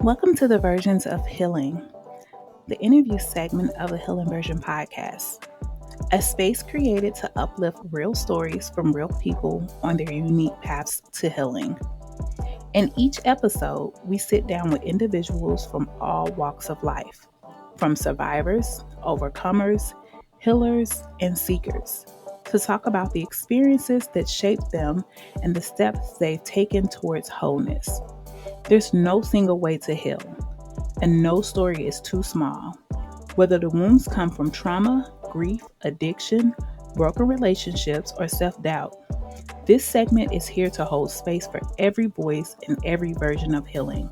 Welcome to the Versions of Healing, the interview segment of the Healing Version podcast, a space created to uplift real stories from real people on their unique paths to healing. In each episode, we sit down with individuals from all walks of life, from survivors, overcomers, healers, and seekers, to talk about the experiences that shaped them and the steps they've taken towards wholeness. There's no single way to heal, and no story is too small. Whether the wounds come from trauma, grief, addiction, broken relationships, or self-doubt, this segment is here to hold space for every voice and every version of healing.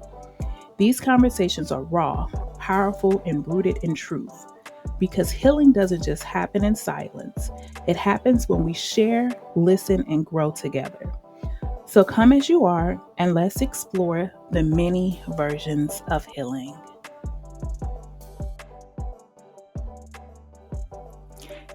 These conversations are raw, powerful, and rooted in truth. Because healing doesn't just happen in silence, it happens when we share, listen, and grow together. So come as you are, and let's explore the many versions of healing.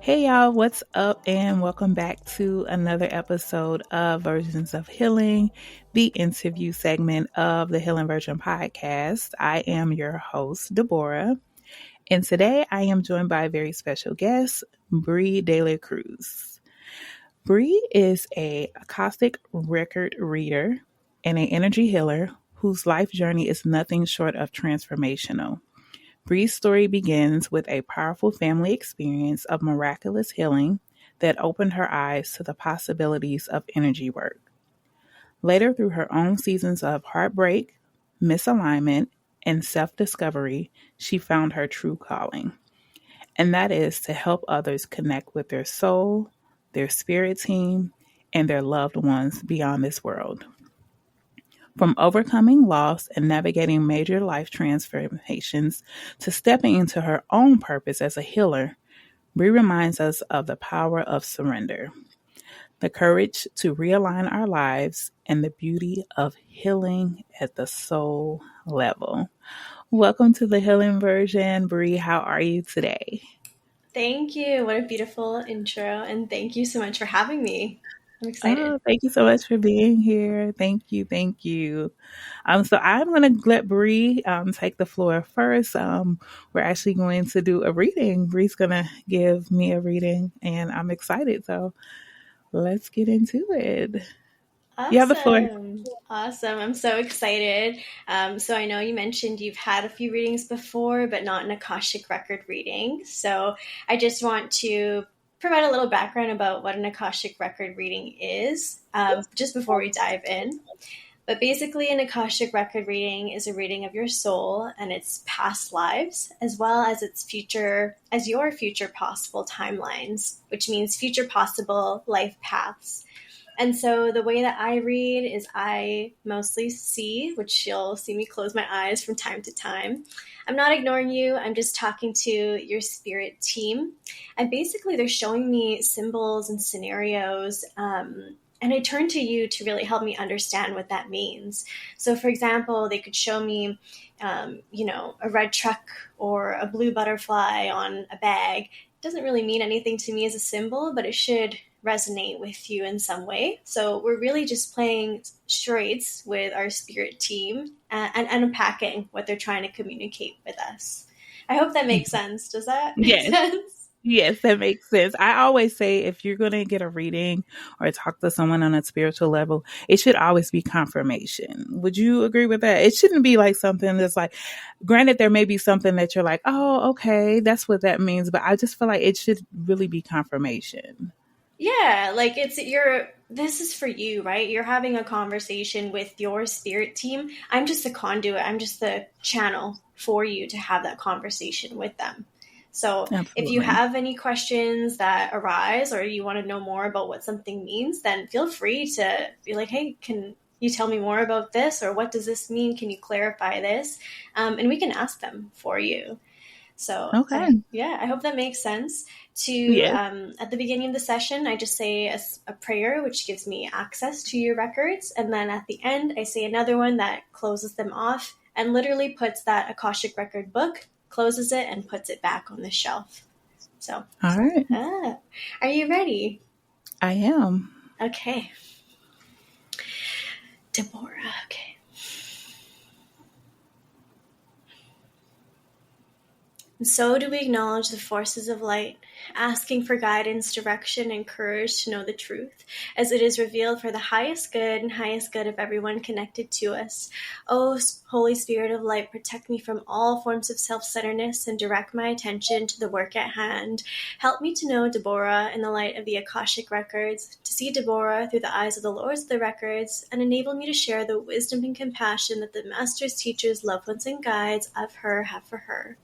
Hey y'all, what's up? And welcome back to another episode of Versions of Healing, the interview segment of the Healing Version podcast. I am your host, Deborah, and today I am joined by a very special guest, Bree Delacruz. Bree is a Akashic record reader and an energy healer whose life journey is nothing short of transformational. Bree's story begins with a powerful family experience of miraculous healing that opened her eyes to the possibilities of energy work. Later, through her own seasons of heartbreak, misalignment, and self-discovery, she found her true calling, and that is to help others connect with their soul, their spirit team, and their loved ones beyond this world. From overcoming loss and navigating major life transformations to stepping into her own purpose as a healer, Bree reminds us of the power of surrender, the courage to realign our lives, and the beauty of healing at the soul level. Welcome to the Healing Version. Bree, how are you today? Thank you. What a beautiful intro. And thank you so much for having me. I'm excited. Oh, thank you so much for being here. Thank you. Thank you. So I'm going to let Bree take the floor first. We're actually going to do a reading. Bree's going to give me a reading, and I'm excited. So let's get into it. Awesome. You have the floor. Awesome. I'm so excited. So I know you mentioned you've had a few readings before, but not an Akashic record reading. So I just want to provide a little background about what an Akashic record reading is, just before we dive in. But basically, an Akashic record reading is a reading of your soul and its past lives, as well as your future possible timelines, which means future possible life paths. And so the way that I read is I mostly see, which you'll see me close my eyes from time to time. I'm not ignoring you. I'm just talking to your spirit team. And basically, they're showing me symbols and scenarios. And I turn to you to really help me understand what that means. So, for example, they could show me, a red truck or a blue butterfly on a bag. It doesn't really mean anything to me as a symbol, but it should resonate with you in some way. So we're really just playing charades with our spirit team and unpacking what they're trying to communicate with us. I hope that makes sense. Does that make sense? Yes, that makes sense. I always say if you're going to get a reading or talk to someone on a spiritual level, it should always be confirmation. Would you agree with that? It shouldn't be like something that's like, granted, there may be something that you're like, oh, okay, that's what that means. But I just feel like it should really be confirmation. Yeah, like this is for you, right? You're having a conversation with your spirit team. I'm just the conduit. I'm just the channel for you to have that conversation with them. So if you have any questions that arise or you want to know more about what something means, then feel free to be like, hey, can you tell me more about this? Or what does this mean? Can you clarify this? And we can ask them for you. So Okay. I hope that makes sense. Yes. At the beginning of the session, I just say a prayer, which gives me access to your records. And then at the end, I say another one that closes them off and literally puts that Akashic record book, closes it and puts it back on the shelf. So, all right. Are you ready? I am. Okay. Deborah, okay. And so do we acknowledge the forces of light, asking for guidance, direction, and courage to know the truth, as it is revealed for the highest good and highest good of everyone connected to us. O Holy Spirit of light, protect me from all forms of self-centeredness and direct my attention to the work at hand. Help me to know Deborah in the light of the Akashic Records, to see Deborah through the eyes of the Lords of the Records, and enable me to share the wisdom and compassion that the Masters, teachers, loved ones, and guides of her have for her.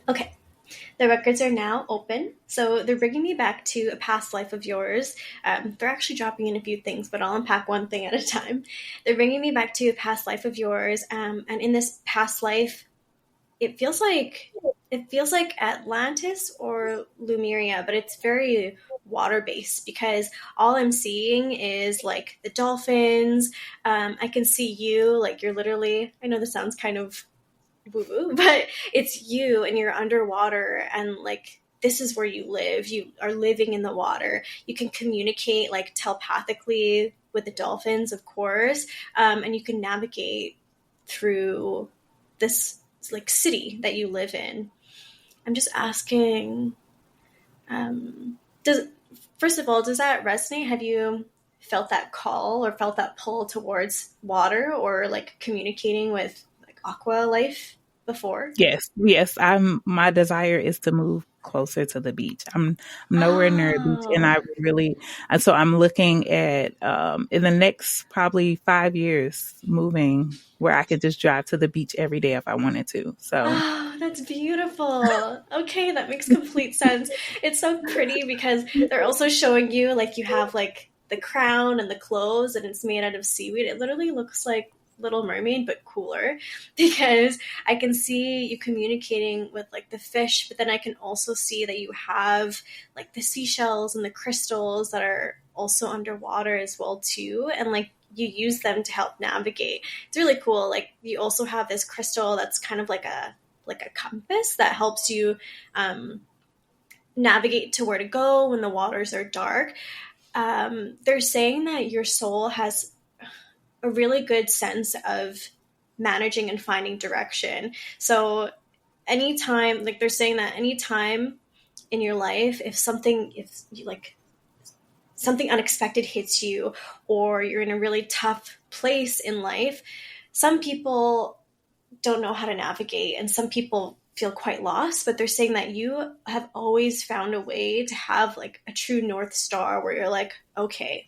Okay, the records are now open. So they're bringing me back to a past life of yours. They're actually dropping in a few things, but I'll unpack one thing at a time. They're bringing me back to a past life of yours. And in this past life, it feels like Atlantis or Lemuria, but it's very water based because all I'm seeing is like the dolphins. I can see you, like you're literally, I know this sounds kind of woo-woo, but it's you and you're underwater and like this is where you live. You are living in the water. You can communicate like telepathically with the dolphins, of course, and you can navigate through this like city that you live in. I'm just asking, does first of all, does that resonate? Have you felt that call or felt that pull towards water or like communicating with like aqua life before? Yes. My desire is to move closer to the beach. I'm nowhere near a beach, and Oh, I really, and so I'm looking at in the next probably 5 years moving where I could just drive to the beach every day if I wanted to. So oh, that's beautiful. Okay, that makes complete sense. It's so pretty because they're also showing you like you have like the crown and the clothes and it's made out of seaweed. It literally looks like Little Mermaid but cooler because I can see you communicating with like the fish, but then I can also see that you have like the seashells and the crystals that are also underwater as well too, and like you use them to help navigate. It's really cool. Like you also have this crystal that's kind of like a compass that helps you navigate to where to go when the waters are dark. They're saying that your soul has a really good sense of managing and finding direction. So anytime, like they're saying that anytime in your life, if you like something unexpected hits you or you're in a really tough place in life, some people don't know how to navigate and some people feel quite lost, but they're saying that you have always found a way to have like a true North Star where you're like, okay,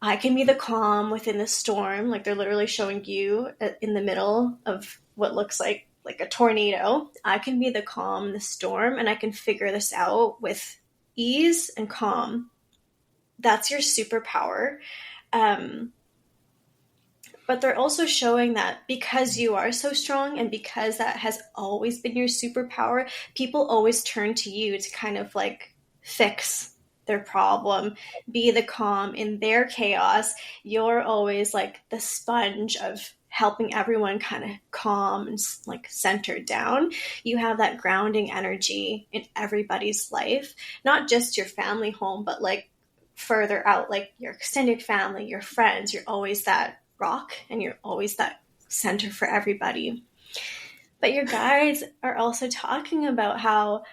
I can be the calm within the storm. Like they're literally showing you in the middle of what looks like a tornado. I can be the calm in the storm and I can figure this out with ease and calm. That's your superpower. Um, but they're also showing that because you are so strong and because that has always been your superpower, people always turn to you to kind of like fix their problem, be the calm in their chaos. You're always like the sponge of helping everyone kind of calm and like centered down. You have that grounding energy in everybody's life, not just your family home, but like further out, like your extended family, your friends. You're always that rock and you're always that center for everybody. But your guides are also talking about how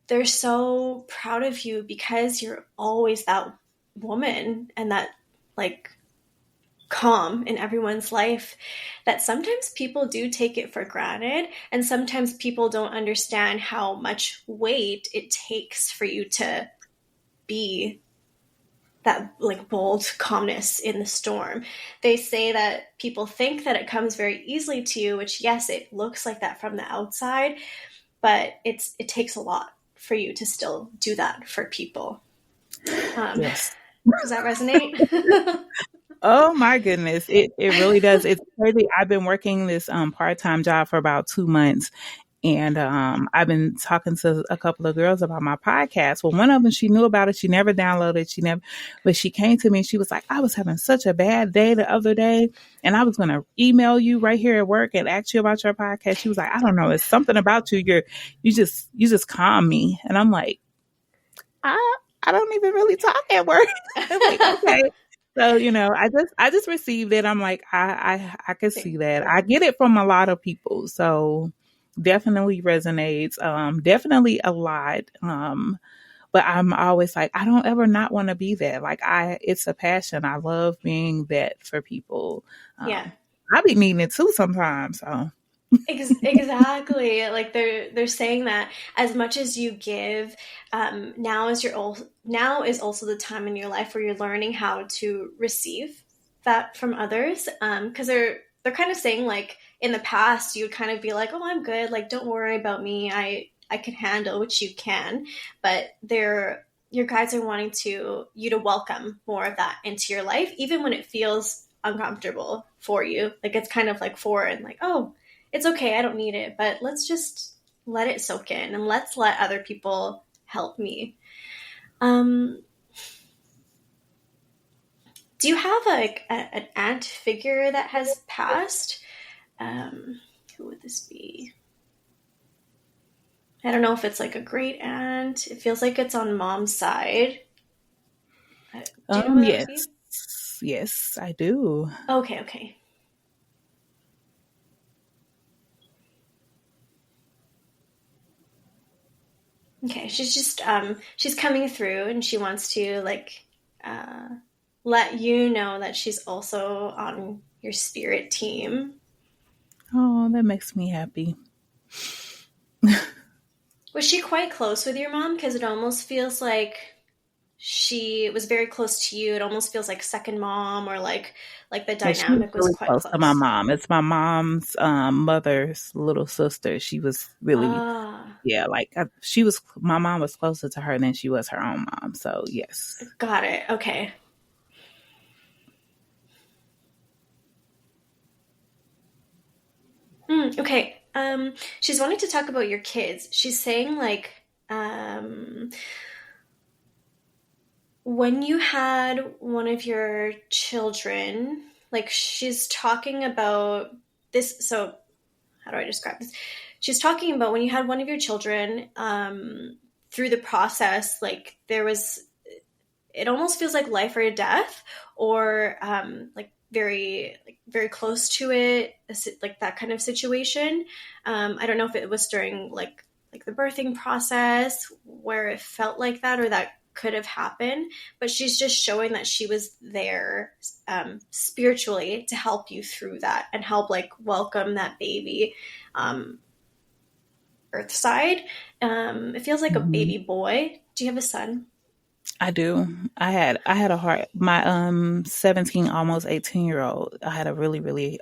they're so proud of you because you're always that woman and that like calm in everyone's life, that sometimes people do take it for granted and sometimes people don't understand how much weight it takes for you to be that like bold calmness in the storm. They say that people think that it comes very easily to you, which yes, it looks like that from the outside, but it takes a lot for you to still do that for people. yes. Does that resonate? Oh my goodness. It really does. It's crazy. I've been working this part-time job for about 2 months, And I've been talking to a couple of girls about my podcast. Well, one of them, she knew about it. She never downloaded it. But she came to me and she was like, I was having such a bad day the other day. And I was going to email you right here at work and ask you about your podcast. She was like, I don't know. It's something about you. You just calm me. And I'm like, I don't even really talk at work. I'm like, okay. So, I just received it. I'm like, I could see that. I get it from a lot of people. So definitely resonates. Definitely a lot. But I'm always like, I don't ever not want to be that. Like it's a passion. I love being that for people. Yeah. I be needing it too sometimes. So Exactly. Like they're saying that as much as you give, now is also the time in your life where you're learning how to receive that from others. Because they're kind of saying, like, in the past you would kind of be like, oh, I'm good, like, don't worry about me, I can handle, which you can, but your guides are wanting you to welcome more of that into your life, even when it feels uncomfortable for you. Like, it's kind of like foreign, like, oh, it's okay, I don't need it, but let's just let it soak in and let's let other people help me. Um, do you have an aunt figure that has passed? Who would this be? I don't know if it's like a great aunt. It feels like it's on mom's side. Do you know who that would be? yes. Yes, I do. Okay, okay. Okay, she's coming through and she wants to, like, uh let you know that she's also on your spirit team. Oh, that makes me happy. Was she quite close with your mom? Because it almost feels like she was very close to you. It almost feels like second mom, or like the Yeah, she was dynamic was really quite close to my close. mom. It's my mom's mother's little sister. She was really, Ah, yeah, like my mom was closer to her than she was her own mom. So, yes. got it. Okay. Okay. She's wanting to talk about your kids. She's saying, like, when you had one of your children, like, she's talking about this. So, how do I describe this? She's talking about when you had one of your children, through the process, like, it almost feels like life or death, or like very close to it, like that kind of situation. I don't know if it was during, like the birthing process where it felt like that, or that could have happened, but she's just showing that she was there, spiritually, to help you through that and help, like, welcome that baby, um, earth side. It feels like a Mhm. baby boy. Do you have a son? I do. I had a heart. My 17, almost 18-year-old. I had a really really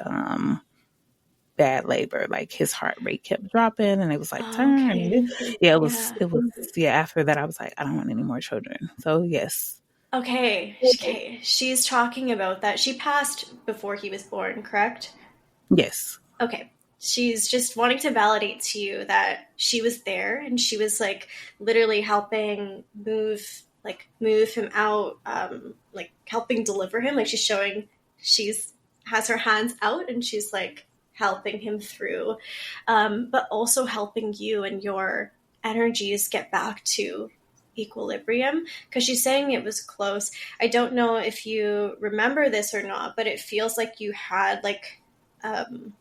bad labor. Like his heart rate kept dropping, and it was like Oh, turn. okay. Yeah, it was. Yeah. It was. Yeah. After that, I was like, I don't want any more children. So yes, Okay. Okay. She's talking about that. She passed before he was born, correct? yes. Okay. She's just wanting to validate to you that she was there and she was, like, literally helping move him out, like helping deliver him. Like, she's showing she's has her hands out and she's, like, helping him through, but also helping you and your energies get back to equilibrium, because she's saying it was close. I don't know if you remember this or not, but it feels like you had, like, um,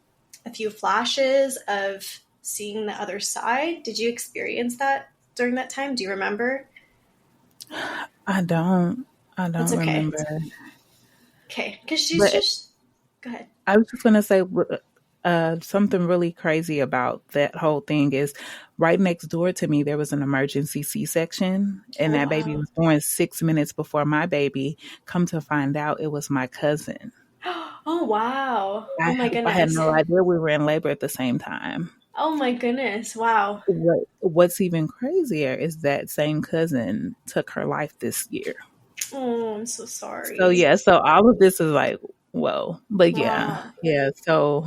a few flashes of seeing the other side. Did you experience that during that time? Do you remember? I don't. I That's don't okay. remember. Okay, because she's But just, go ahead. I was just gonna say, something really crazy about that whole thing is right next door to me there was an emergency C-section, and Oh, that baby wow. was born 6 minutes before my baby. Come to find out, it was my cousin. Oh, wow. I Oh my I had goodness. no idea we were in labor at the same time. Oh my goodness. Wow. What's even crazier is that same cousin took her life this year. Oh, I'm so So sorry. yeah, so all of this is like, whoa. But yeah, Wow. yeah. So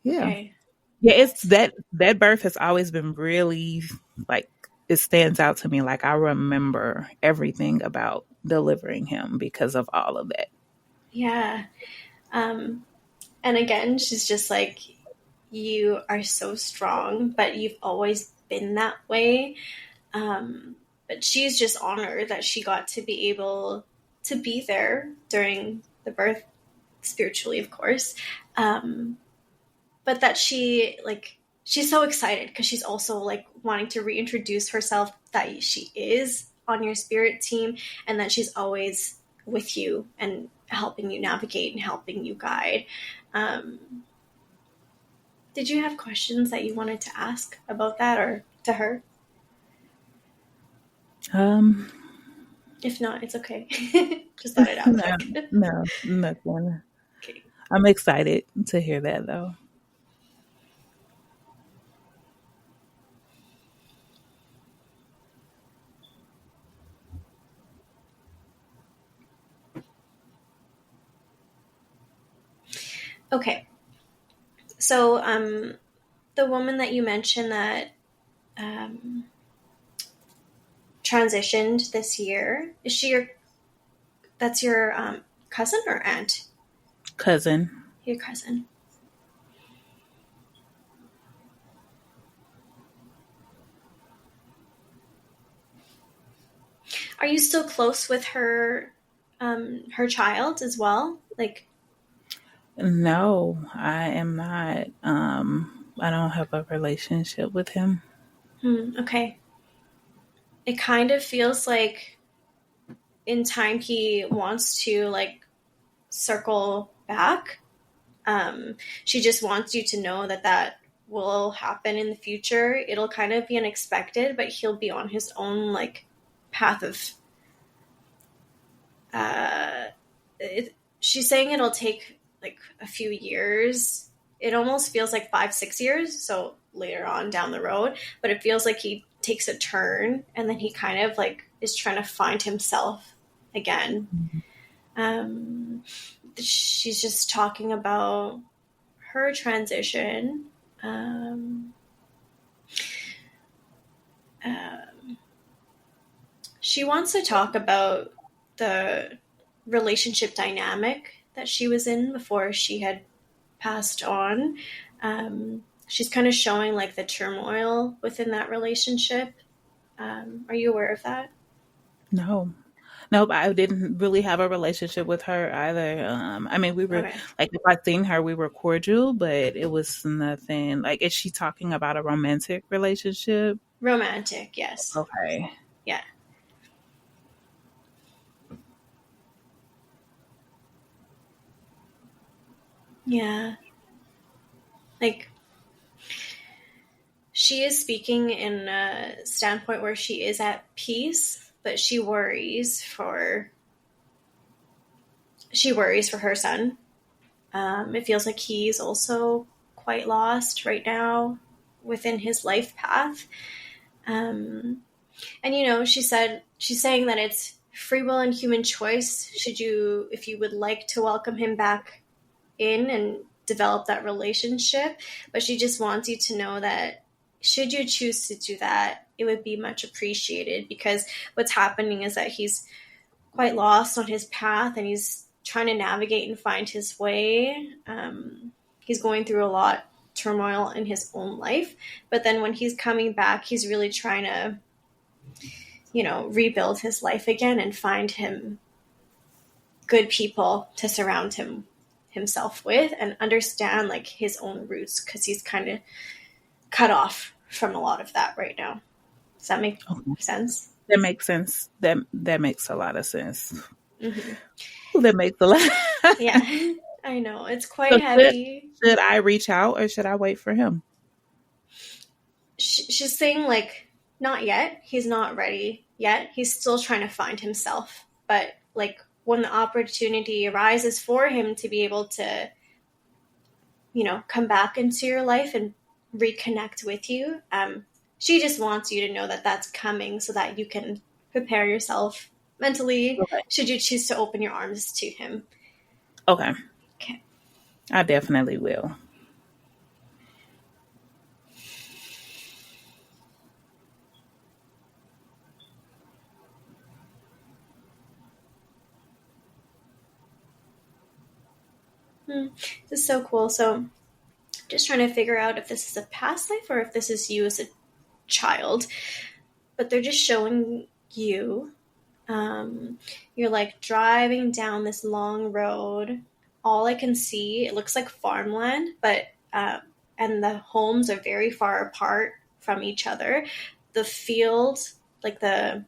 yeah, Okay. Yeah, it's that birth has always been really like it stands out to me. Like I remember everything about delivering him because of all of that. Yeah. Um, and again, she's just like, you are so strong, but you've always been that way. But she's just honored that she got to be able to be there during the birth, spiritually, of course. Um, but that she's so excited because she's also like wanting to reintroduce herself that she is on your spirit team and that she's always with you and helping you navigate and helping you guide. Um, did you have questions that you wanted to ask about that or to her? Um, If not, it's okay. Just let it out no, quick. no, nothing. Okay. I'm excited to hear that though. Okay. So, the woman that you mentioned that transitioned this year, is she your, that's your cousin or aunt? Cousin. Your cousin. Are you still close with her child as well? Like, No, I am not. I don't have a relationship with him. okay. It kind of feels like in time he wants to like circle back. She just wants you to know that that will happen in the future. It'll kind of be unexpected, but he'll be on his own like path of. Uh, she's saying it'll take like a few years. It almost feels like 5, 6 years, so later on down the road. But it feels like he takes a turn, and then he kind of like is trying to find himself again. Um, she's just talking about her transition. Um, um, she wants to talk about the relationship dynamic that she was in before she had passed on. She's kind of showing like the turmoil within that relationship. Are you aware of that? No. Nope, I didn't really have a relationship with her either. I mean, we were Okay. like, if I seen her, we were cordial, but it was nothing. Like, is she talking about a romantic relationship? Romantic, yes. Okay. Yeah. Yeah. Like, she is speaking in a standpoint where she is at peace, but she worries for her son. It feels like he's also quite lost right now within his life path. Um, and you know, she's saying that it's free will and human choice. If you would like to welcome him back in and develop that relationship, but she just wants you to know that should you choose to do that, it would be much appreciated because what's happening is that he's quite lost on his path and he's trying to navigate and find his way. He's going through a lot turmoil in his own life, but then when he's coming back, he's really trying to, you know, rebuild his life again and find him good people to surround himself with and understand like his own roots because he's kind of cut off from a lot of that right now. Does that make Okay. sense? That makes sense. That makes a lot of sense. Mm-hmm. That makes a lot. Yeah, I know it's So quite heavy. should I reach out or should I wait for him? She's saying like not yet. He's not ready yet. He's still trying to find himself. But like when the opportunity arises for him to be able to, you know, come back into your life and reconnect with you, she just wants you to know that that's coming so that you can prepare yourself mentally Okay. should you choose to open your arms to him. Okay. Okay. I definitely will. This is so cool. So just trying to figure out if this is a past life or if this is you as a child. But they're just showing you. You're like driving down this long road. All I can see, it looks like farmland, but and the homes are very far apart from each other. The field, like the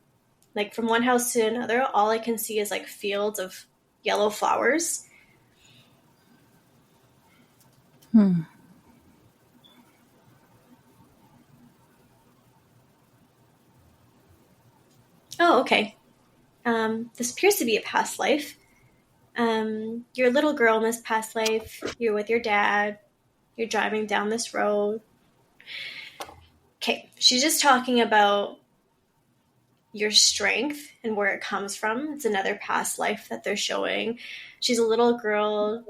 like from one house to another, all I can see is like fields of yellow flowers. Hmm. Oh, okay. This appears to be a past life. You're a little girl in this past life. You're with your dad. You're driving down this road. Okay, she's just talking about your strength and where it comes from. It's another past life that they're showing. She's a little girl.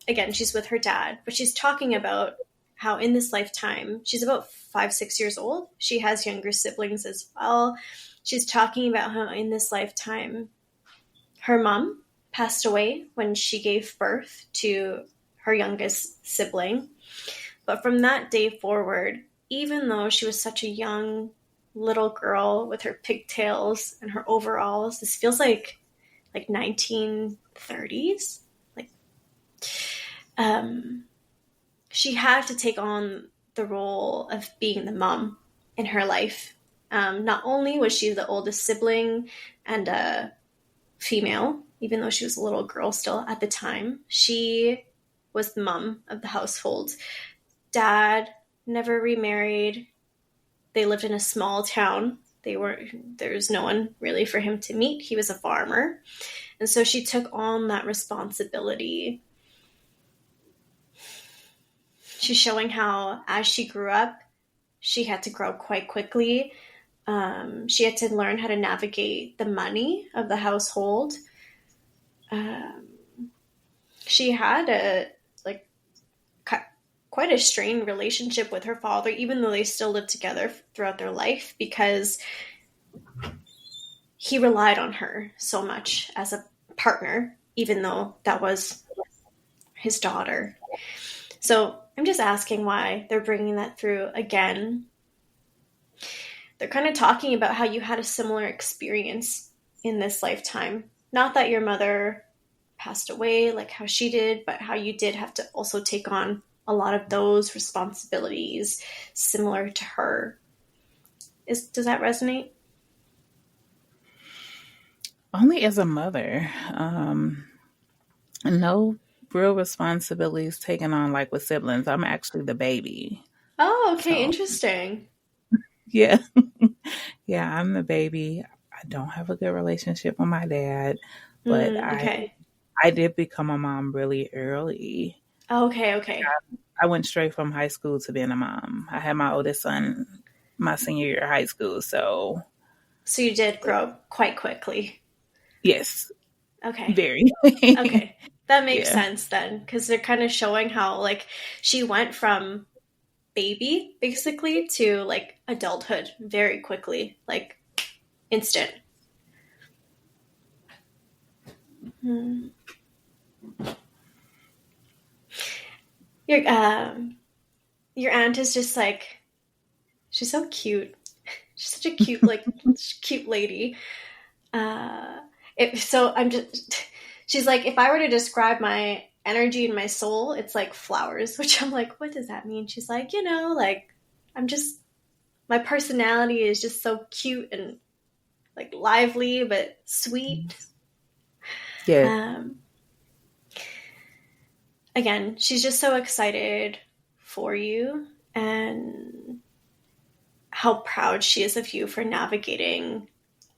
Again, she's with her dad, but she's talking about how in this lifetime, she's about 5, 6 years old. She has younger siblings as well. She's talking about how in this lifetime, her mom passed away when she gave birth to her youngest sibling. But from that day forward, even though she was such a young little girl with her pigtails and her overalls, this feels like 1930s. Like she had to take on the role of being the mom in her life. Not only was she the oldest sibling and a female, even though she was a little girl still at the time, she was the mom of the household. Dad never remarried. They lived in a small town. There was no one really for him to meet. He was a farmer. And so she took on that responsibility. She's showing how as she grew up, she had to grow quite quickly. She had to learn how to navigate the money of the household. She had quite a strained relationship with her father, even though they still lived together throughout their life, because he relied on her so much as a partner, even though that was his daughter. So I'm just asking why they're bringing that through again. They're kind of talking about how you had a similar experience in this lifetime. Not that your mother passed away like how she did, but how you did have to also take on a lot of those responsibilities similar to her. Does that resonate? Only as a mother. No real responsibilities taken on like with siblings. I'm actually the baby. Oh, okay, So interesting. yeah. Yeah, I'm the baby. I don't have a good relationship with my dad, but Okay. I did become a mom really early. Okay, okay. I went straight from high school to being a mom. I had my oldest son my senior year of high school, so So you did grow up quite quickly. yes, Okay. very. Okay. That makes Yeah. sense then, because they're kind of showing how, like, she went from baby, basically, to, like, adulthood very quickly, like, instant. Hmm. Your, um, your aunt is just, like, she's so cute. She's such a cute, like, cute lady. Uh, so I'm just, she's like, if I were to describe my energy and my soul, it's like flowers, which I'm like, what does that mean? She's like, like, I'm just, my personality is just so cute and like lively, but sweet. Yeah. Um, Again, she's just so excited for you and how proud she is of you for navigating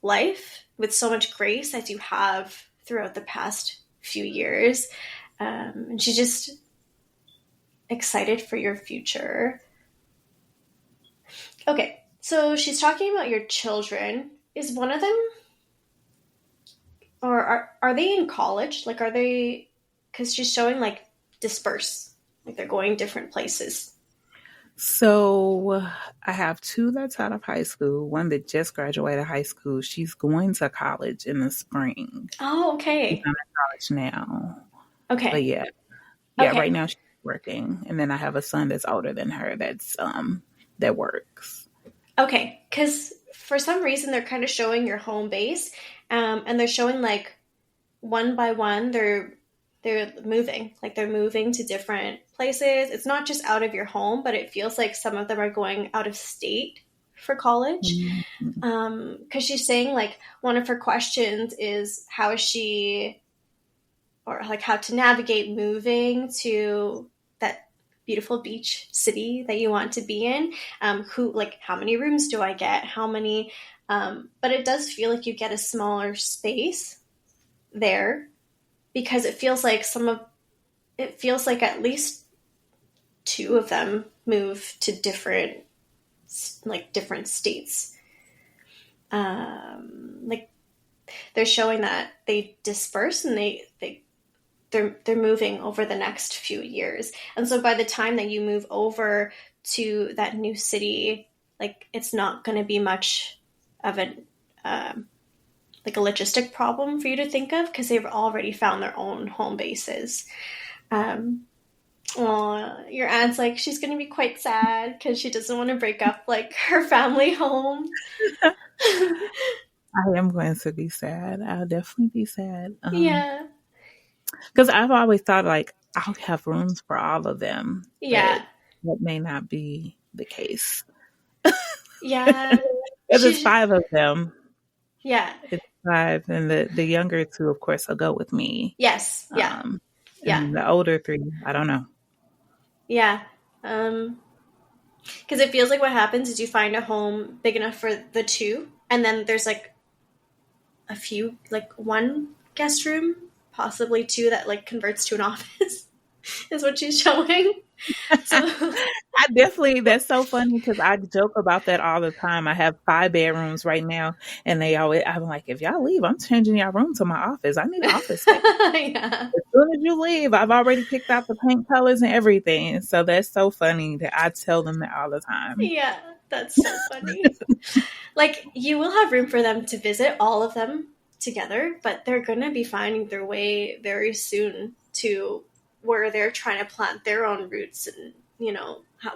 life with so much grace as you have throughout the past few years. And she's just excited for your future. Okay, so she's talking about your children. Is one of them, or are they in college? Like, are they, because she's showing like disperse, like they're going different places. So I have two that's out of high school, one that just graduated high school. She's going to college in the spring. Oh, She's okay. not in college now. But Okay. yeah, right Okay. now she's working. And then I have a son that's older than her that works. Okay. Because for some reason they're kind of showing your home base, and they're showing like one by one they're moving, like they're moving to different places. It's not just out of your home, but it feels like some of them are going out of state for college. Mhm. Because she's saying like one of her questions is how is she, or like how to navigate moving to that beautiful beach city that you want to be in. Who, like, how many rooms do I get? How many? But it does feel like you get a smaller space there, because it feels like at least two of them move to different states. Like they're showing that they disperse, and they're moving over the next few years. And so by the time that you move over to that new city, like it's not going to be much of an like a logistic problem for you to think of, because they've already found their own home bases. Um, your aunt's like, she's going to be quite sad because she doesn't want to break up like her family home. I am going to be sad. I'll definitely be sad. Yeah. Because I've always thought like I'll have rooms for all of them, Yeah. but that may not be the case. Yeah. Because it's She's, five of them. yeah. It's five, and the younger two, of course, will go with me. Yes. Yeah. Um, Yeah. and the older three, I don't know. Yeah. Because it feels like what happens is you find a home big enough for the two, and then there's like a few, like one guest room, possibly two, that like converts to an office, is what she's showing. So, I definitely, that's so funny because I joke about that all the time. I have 5 bedrooms right now, and I'm like, if y'all leave, I'm changing y'all room to my office. I need office space. yeah. As soon as you leave, I've already picked out the paint colors and everything. So that's so funny that I tell them that all the time. Yeah. That's so funny. Like, you will have room for them to visit all of them together, but they're going to be finding their way very soon to where they're trying to plant their own roots, and,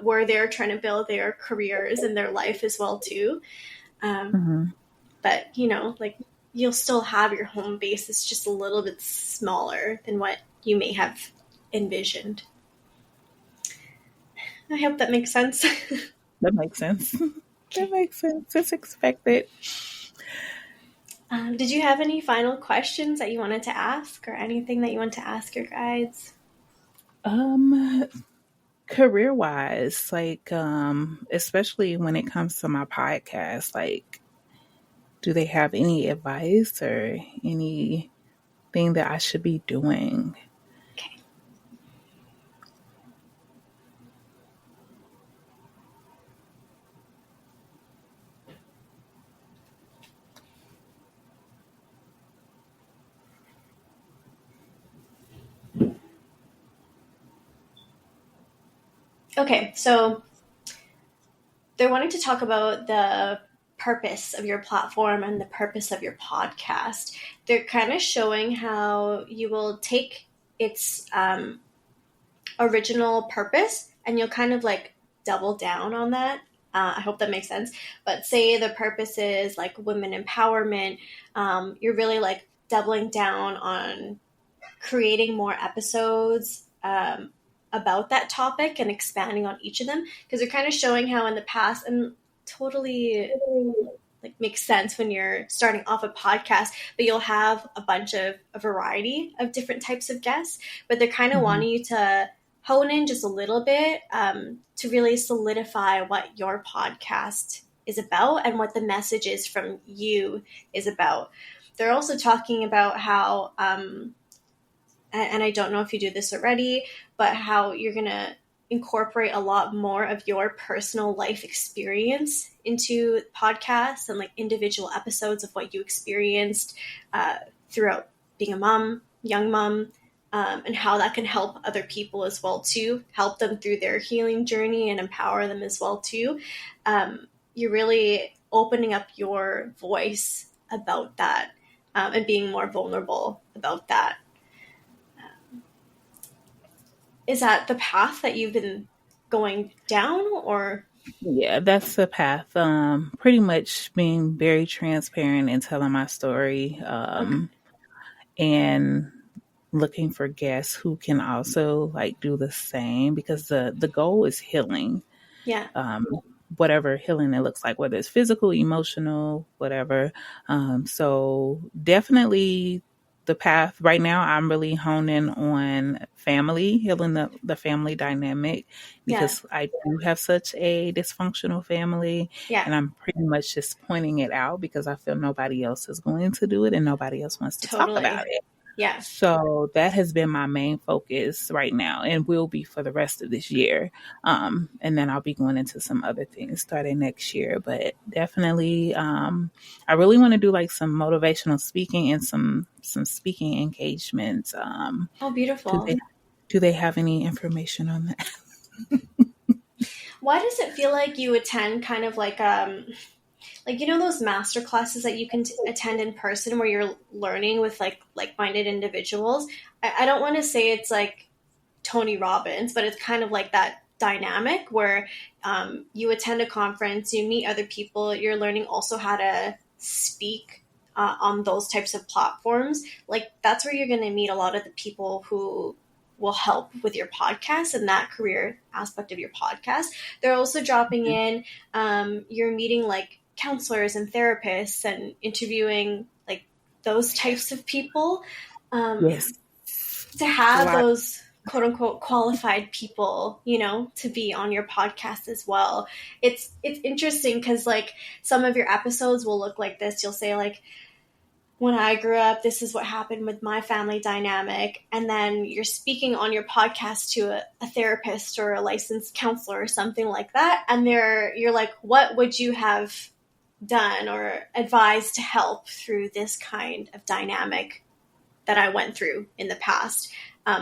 where they're trying to build their careers and their life as well, too. Um, Hmm. but, like, you'll still have your home base. It's just a little bit smaller than what you may have envisioned. I hope that makes sense. That makes sense. That makes sense. It's expected. Did you have any final questions that you wanted to ask, or anything that you want to ask your guides? Um, Career wise, like, especially when it comes to my podcast, like, do they have any advice or anything that I should be doing? Okay. Okay, so they're wanting to talk about the purpose of your platform and the purpose of your podcast. They're kind of showing how you will take its original purpose, and you'll kind of like double down on that. I hope that makes sense. But say the purpose is like women empowerment, you're really like doubling down on creating more episodes about that topic and expanding on each of them, because they're kind of showing how in the past, and totally like makes sense when you're starting off a podcast, but you'll have a bunch of a variety of different types of guests, but they're kind of Hmm. wanting you to hone in just a little bit, to really solidify what your podcast is about and what the message is from you is about. They're also talking about how and I don't know if you do this already, but how you're going to incorporate a lot more of your personal life experience into podcasts and like individual episodes of what you experienced throughout being a mom, young mom, and how that can help other people as well too, help them through their healing journey and empower them as well too. You're really opening up your voice about that, and being more vulnerable about that. Is that the path that you've been going down, or? Yeah, that's the path. Pretty much being very transparent and telling my story, Okay. and looking for guests who can also like do the same, because the goal is healing. Yeah. Um, whatever healing it looks like, whether it's physical, emotional, whatever. So definitely the path right now, I'm really honing on family, healing the family dynamic, Yeah. because I do have such a dysfunctional family, Yeah. and I'm pretty much just pointing it out because I feel nobody else is going to do it and nobody else wants to talk about Totally. it. Yeah. So that has been my main focus right now and will be for the rest of this year. And then I'll be going into some other things starting next year. But definitely, I really want to do like some motivational speaking and some speaking engagements. Oh, Do they beautiful. do they have any information on that? Why does it feel like you attend kind of like those master classes that you can attend in person where you're learning with like-minded individuals? I don't want to say it's like Tony Robbins, but it's kind of like that dynamic where you attend a conference, you meet other people, you're learning also how to speak on those types of platforms. Like that's where you're going to meet a lot of the people who will help with your podcast and that career aspect of your podcast. They're also dropping in, you're meeting like counselors and therapists and interviewing like those types of people. Um, Yes, to a have lot. those quote unquote qualified people, to be on your podcast as well. It's interesting because like some of your episodes will look like this. You'll say like, when I grew up, this is what happened with my family dynamic. And then you're speaking on your podcast to a therapist or a licensed counselor or something like that. And you're like, what would you have done or advised to help through this kind of dynamic that I went through in the past?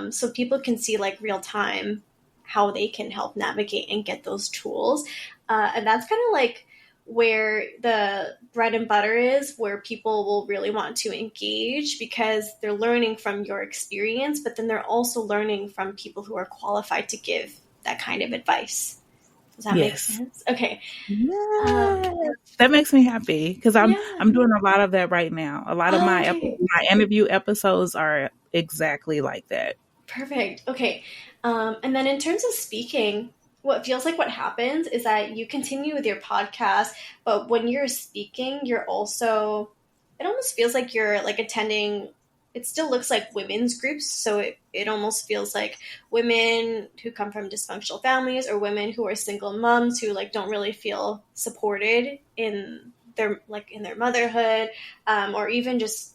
So people can see like real time how they can help navigate and get those tools. And that's kind of like where the bread and butter is, where people will really want to engage because they're learning from your experience, but then they're also learning from people who are qualified to give that kind of advice. Does that make Yes. sense? Okay. Yes. That makes me happy because Yeah. I'm doing a lot of that right now. A lot of Oh, my okay. my interview episodes are exactly like that. Perfect. Okay. And then in terms of speaking, what feels like what happens is that you continue with your podcast, but when you're speaking, you're also, it almost feels like you're like attending, it still looks like women's groups. So it almost feels like women who come from dysfunctional families or women who are single moms who like don't really feel supported in their motherhood, or even just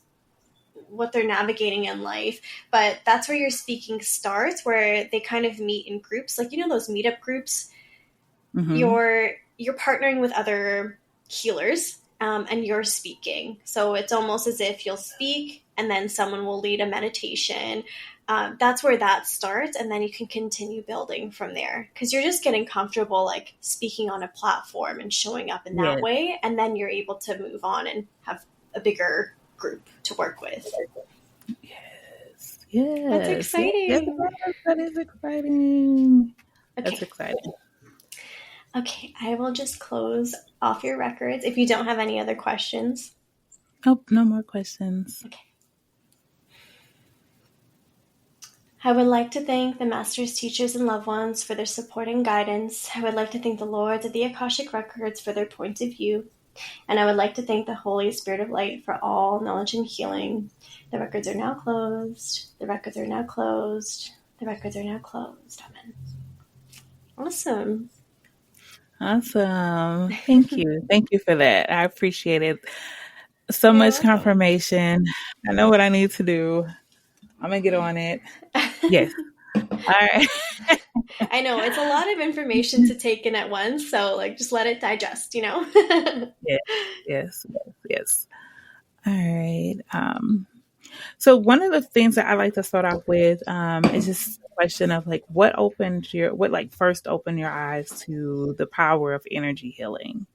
what they're navigating in life. But that's where your speaking starts, where they kind of meet in groups, like those meetup groups. Hmm. You're partnering with other healers, and you're speaking, so it's almost as if you'll speak and then someone will lead a meditation. That's where that starts, and then you can continue building from there because you're just getting comfortable like speaking on a platform and showing up in that Yes. way, and then you're able to move on and have a bigger group to work with. Yes. That's Yes. Yes. Yes. exciting. That is exciting. That's Okay. exciting. Okay, I will just close off your records if you don't have any other questions. Oh, no more questions. Okay. I would like to thank the masters, teachers, and loved ones for their support and guidance. I would like to thank the lords of the Akashic Records for their points of view. And I would like to thank the Holy Spirit of Light for all knowledge and healing. The records are now closed. The records are now closed. The records are now closed. Amen. Awesome. Awesome. Thank you. Thank you for that. I appreciate it. So You're much welcome. confirmation. I know what I need to do. I'm going to get on it. Yes. All right. I know it's a lot of information to take in at once, so like just let it digest. Yes. Yes. Yes. Yes. All right. So one of the things that I like to start off with is just a question of like, what like first opened your eyes to the power of energy healing?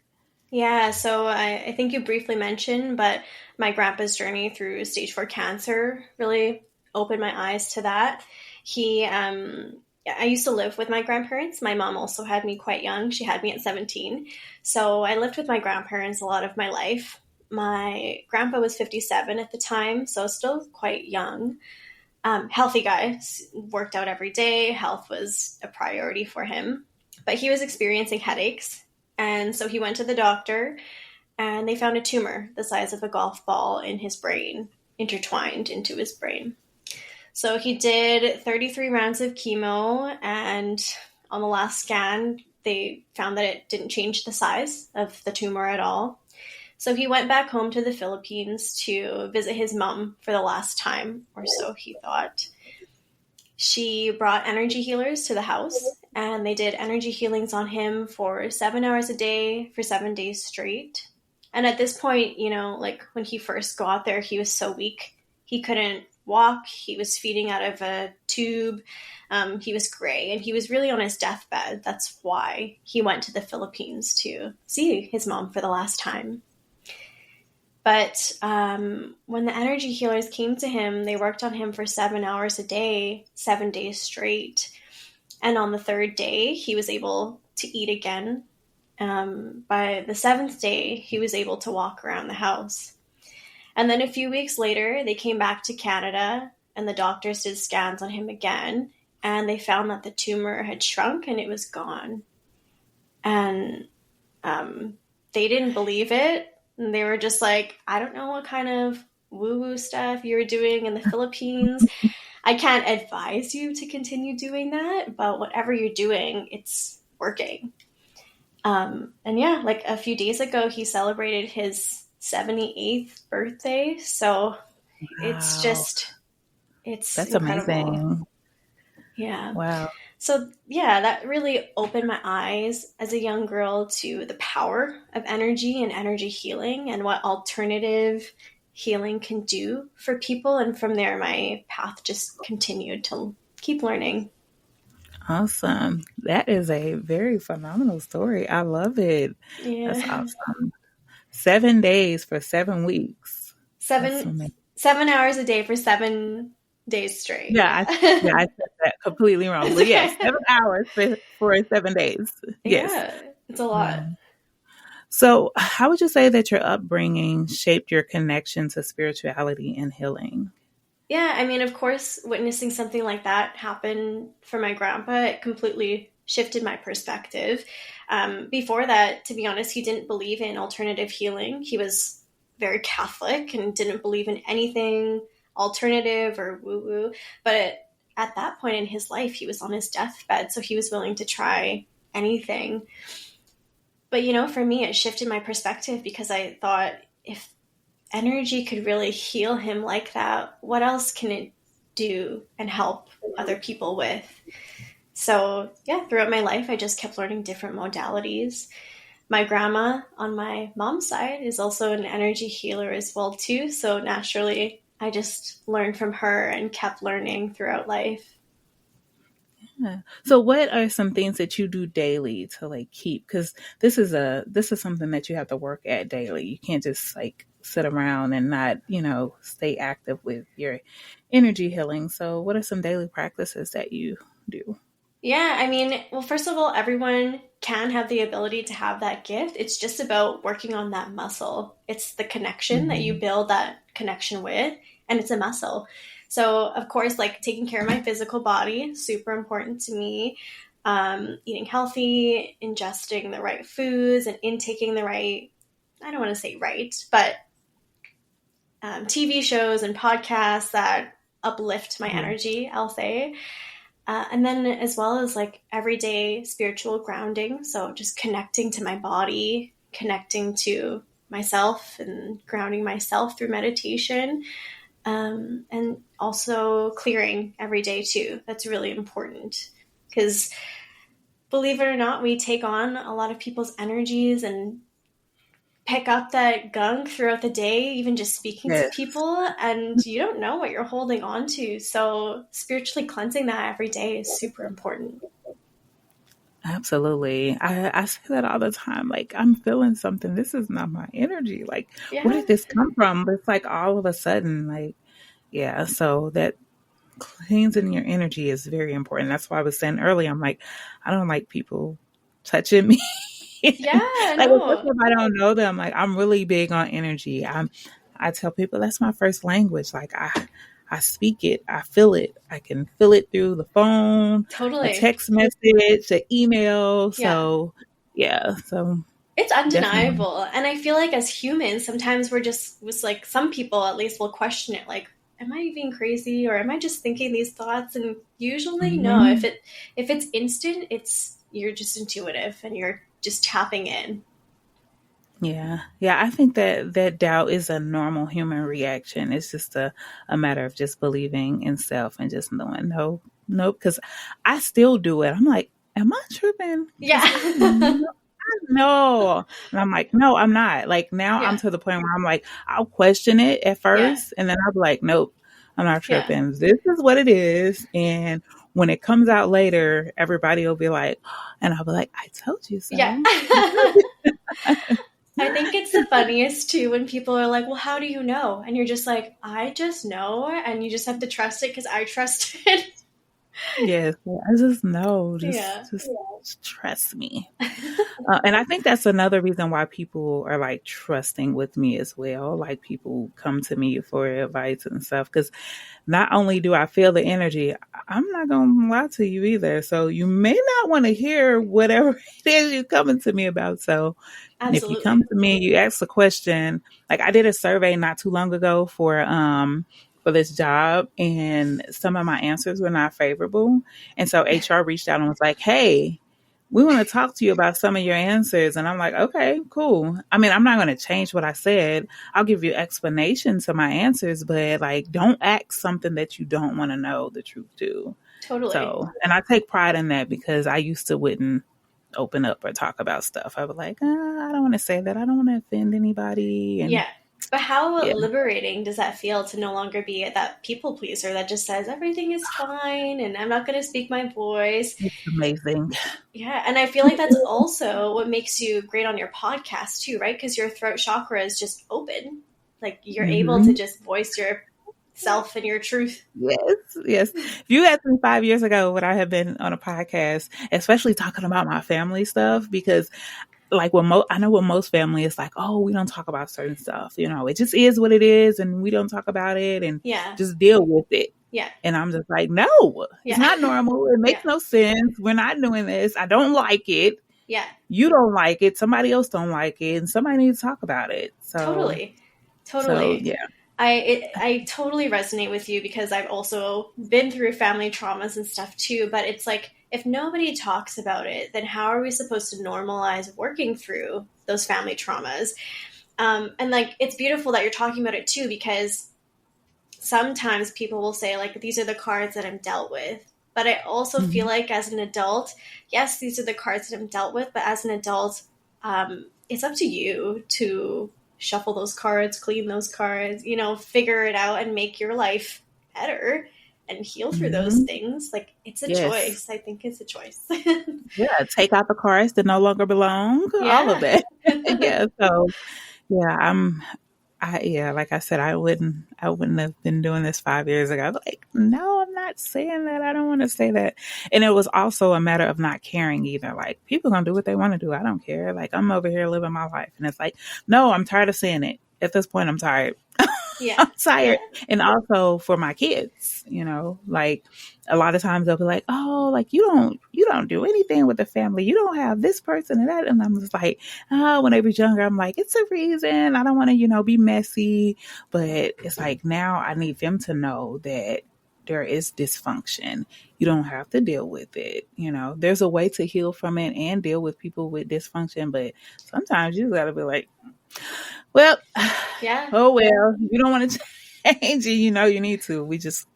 Yeah, so I think you briefly mentioned, but my grandpa's journey through stage 4 cancer really opened my eyes to that. I used to live with my grandparents. My mom also had me quite young. She had me at 17. So I lived with my grandparents a lot of my life. My grandpa was 57 at the time, so still quite young. Healthy guy, worked out every day. Health was a priority for him. But he was experiencing headaches. And so he went to the doctor and they found a tumor the size of a golf ball in his brain, intertwined into his brain. So he did 33 rounds of chemo, and on the last scan, they found that it didn't change the size of the tumor at all. So he went back home to the Philippines to visit his mom for the last time, or so he thought. She brought energy healers to the house, and they did energy healings on him for 7 hours a day for 7 days straight. And at this point, like when he first got there, he was so weak. He couldn't walk. He was feeding out of a tube. He was gray, and he was really on his deathbed. That's why he went to the Philippines to see his mom for the last time. But when the energy healers came to him, they worked on him for 7 hours a day, 7 days straight. And on the third day, he was able to eat again. By the seventh day, he was able to walk around the house. And then a few weeks later, they came back to Canada, and the doctors did scans on him again. And they found that the tumor had shrunk and it was gone. And they didn't believe it. And they were just like, I don't know what kind of woo-woo stuff you were doing in the Philippines. I can't advise you to continue doing that, but whatever you're doing, it's working. And yeah, like a few days ago, he celebrated his 78th birthday. So it's Wow, just, it's that's incredible. amazing. Yeah. Wow. So yeah, that really opened my eyes as a young girl to the power of energy and energy healing and what alternative healing can do for people. And from there, my path just continued to keep learning. Awesome. That is a very phenomenal story. I love it. That's Yeah. awesome. 7 days for 7 weeks. That's seven amazing. 7 hours a day for 7 days straight. Yeah, Yeah. I said that completely wrong. But yes, 7 hours for 7 days. Yes. Yeah, it's a lot. Wow. So, how would you say that your upbringing shaped your connection to spirituality and healing? Yeah, I mean, of course, witnessing something like that happen for my grandpa, it completely shifted my perspective. Before that, to be honest, he didn't believe in alternative healing. He was very Catholic and didn't believe in anything alternative or woo woo. But at that point in his life, he was on his deathbed, so he was willing to try anything. But, for me, it shifted my perspective because I thought, if energy could really heal him like that, what else can it do and help other people with? So, yeah, throughout my life, I just kept learning different modalities. My grandma on my mom's side is also an energy healer as well too. So naturally, I just learned from her and kept learning throughout life. Yeah. So, what are some things that you do daily to like keep? Because this is something that you have to work at daily. You can't just like sit around and not stay active with your energy healing. So, what are some daily practices that you do? Yeah, I mean, well, first of all, everyone can have the ability to have that gift. It's just about working on that muscle. It's the connection that you Mhm. build that connection with, and it's a muscle. So, of course, like taking care of my physical body, super important to me. Eating healthy, ingesting the right foods, and intaking the right, I don't want to say right, but TV shows and podcasts that uplift my Yeah. energy, I'll say. And then, as well as like everyday spiritual grounding. So, just connecting to my body, connecting to myself, and grounding myself through meditation. And also clearing every day, too. That's really important because, believe it or not, we take on a lot of people's energies and pick up that gunk throughout the day, even just speaking to Yes. people, and you don't know what you're holding on to. So, spiritually cleansing that every day is super important. Absolutely. I say that all the time. Like, I'm feeling something. This is not my energy. Like, where Yeah. did this come from? But it's like all of a sudden, like, yeah. So that cleansing your energy is very important. That's why I was saying earlier, I'm like, I don't like people touching me. Yeah, Like, no. especially if I don't know them, like I'm really big on energy. I tell people that's my first language. Like I speak it, I feel it. I can feel it through the phone, a Totally. text message, an email. Yeah. So yeah, so It's definitely. undeniable. And I feel like as humans, sometimes we're just was like some people at least will question it like, am I being crazy or am I just thinking these thoughts? And usually no. Mhm. If it's instant, it's you're just intuitive and you're just tapping in. Yeah. Yeah. I think that doubt is a normal human reaction. It's just a matter of just believing in self and just knowing, no, nope. Cause I still do it. I'm like, am I tripping? Cause Yeah. I know. And I'm like, no, I'm not. Like now I'm Yeah. to the point where I'm like, I'll question it at Yeah. first and then I'll be like, nope, I'm not Yeah. tripping. This is what it is. And when it comes out later, everybody will be like, and I'll be like, I told you Yeah. so. I think it's the funniest too when people are like, well, how do you know? And you're just like, I just know. And you just have to trust it because I trust it. Yes, I just know. Yeah. Just trust me. And I think that's another reason why people are like trusting with me as well. Like people come to me for advice and stuff. Because not only do I feel the energy, I'm not going to lie to you either. So you may not want to hear whatever it is you're coming to me about. So if you come Absolutely. to me, you ask a question. Like I did a survey not too long ago for this job, and some of my answers were not favorable. And so HR reached out and was like, "Hey, we want to talk to you about some of your answers." And I'm like, "Okay, cool." I mean, I'm not going to change what I said. I'll give you explanations to my answers, but like, don't ask something that you don't want to know the truth to. Totally. So, and I take pride in that because I used to wouldn't open up or talk about stuff. I was like, I don't want to say that. I don't want to offend anybody. And Yeah. But how yeah, liberating does that feel to no longer be that people pleaser that just says everything is fine and I'm not going to speak my voice? it's amazing. Yeah. And I feel like that's also what makes you great on your podcast, too, right? Because your throat chakra is just open. Like you're able to Hmm. just voice yourself and your truth. Yes, yes. If you asked me 5 years ago, would I have been on a podcast, especially talking about my family stuff? Because like I know with most family, it's like, oh, we don't talk about certain stuff. You know, it just is what it is, and we don't talk about it, and Yeah. just deal with it. Yeah. And I'm just like, no, it's Yeah. not normal. It Yeah. makes no sense. We're not doing this. I don't like it. Yeah. You don't like it. Somebody else don't like it, and somebody needs to talk about it. Totally. So Totally. yeah. I totally resonate with you because I've also been through family traumas and stuff too, but it's like if nobody talks about it, then how are we supposed to normalize working through those family traumas? And like it's beautiful that you're talking about it too because sometimes people will say like these are the cards that I'm dealt with. But I also feel Mhm. like as an adult, yes, these are the cards that I'm dealt with, but as an adult, it's up to you to shuffle those cards, clean those cards, figure it out and make your life better and heal through those Mhm. things. Like it's a Yes. choice. I think it's a choice. Yeah. Take out the cards that no longer belong. All of Yeah. that. Yeah. So yeah, yeah, like I said, I wouldn't have been doing this 5 years ago. I was like, no, I'm not saying that. I don't want to say that. And it was also a matter of not caring either. Like people gonna do what they want to do. I don't care. Like I'm over here living my life. And it's like, no, I'm tired of saying it. At this point, I'm tired. Yeah. I'm tired. And also for my kids, like a lot of times they'll be like, oh, like you don't do anything with the family. You don't have this person and that. And I'm just like, when they was younger, I'm like, it's a reason. I don't want to, be messy. But it's like now I need them to know that there is dysfunction. You don't have to deal with it. There's a way to heal from it and deal with people with dysfunction. But sometimes you gotta be like, well, Yeah. oh well, you don't want to change it, you need to. We just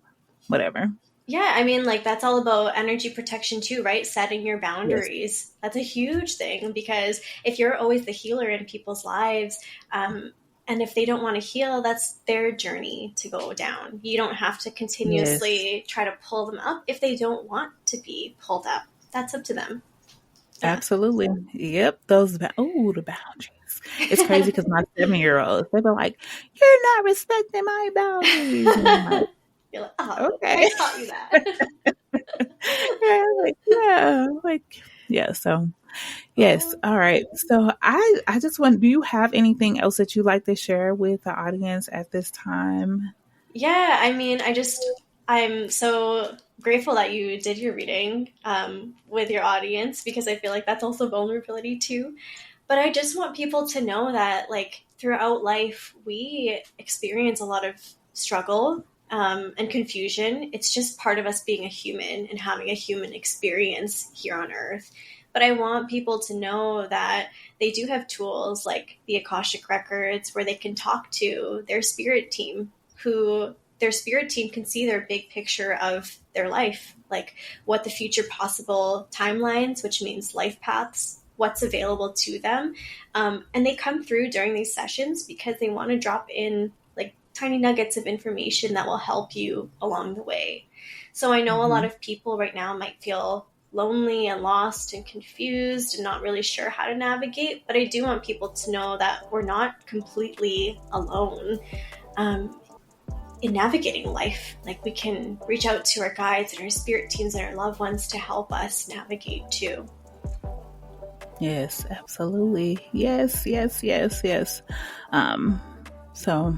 whatever. Yeah, I mean, like that's all about energy protection too, right? Setting your Yes. boundaries. That's a huge thing because if you're always the healer in people's lives, and if they don't want to heal, that's their journey to go down. You don't have to Yes. continuously try to pull them up if they don't want to be pulled up. That's up to them. Yeah. Absolutely. Yep. The boundaries. It's crazy because my 7-year-olds, they be like, "You're not respecting my boundaries," and I'm like, You're like, oh, I "Okay." taught you that. Yeah, yeah. So yes. Oh, All right. So I just want. Do you have anything else that you'd like to share with the audience at this time? yeah, I mean, I'm so grateful that you did your reading with your audience because I feel like that's also vulnerability too. But I just want people to know that, like, throughout life, we experience a lot of struggle and confusion. It's just part of us being a human and having a human experience here on Earth. But I want people to know that they do have tools like the Akashic Records where they can talk to their spirit team, who their spirit team can see their big picture of their life, like what the future possible timelines, which means life paths, what's available to them. And they come through during these sessions because they want to drop in like tiny nuggets of information that will help you along the way. So I know a lot Hmm. of people right now might feel lonely and lost and confused and not really sure how to navigate, but I do want people to know that we're not completely alone. Um, in navigating life. Like we can reach out to our guides and our spirit teams and our loved ones to help us navigate too. Yes, absolutely. Yes, yes, yes, yes. Um, so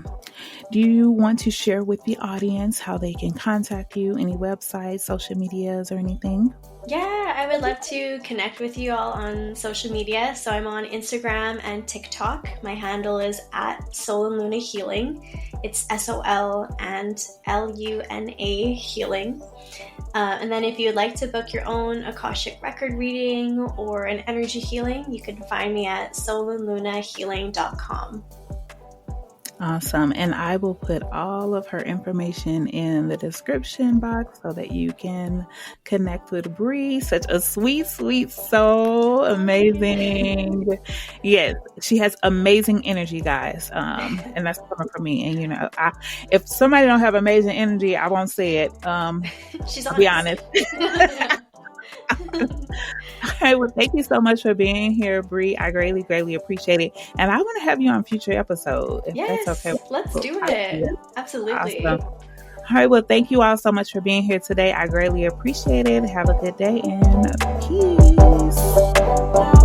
do you want to share with the audience how they can contact you? Any websites, social medias, or anything? Yeah, I would love to connect with you all on social media. So I'm on Instagram and TikTok. My handle is at Sol and Luna Healing. It's SOL and LUNA Healing. And then if you'd like to book your own Akashic record reading or an energy healing, you can find me at solandlunahealing.com. Awesome. And I will put all of her information in the description box so that you can connect with Bree. Such a sweet, sweet soul. Oh, thank you. Amazing. Yes, she has amazing energy, guys. And that's coming from me. And if somebody don't have amazing energy, I won't say it. She's I'll be honest. honest. All right, well, thank you so much for being here, Bree. I greatly, greatly appreciate it. And I want to have you on future episode, if that's okay. Yes, let's do it. Absolutely. Awesome. All right, well, thank you all so much for being here today. I greatly appreciate it. Have a good day and peace.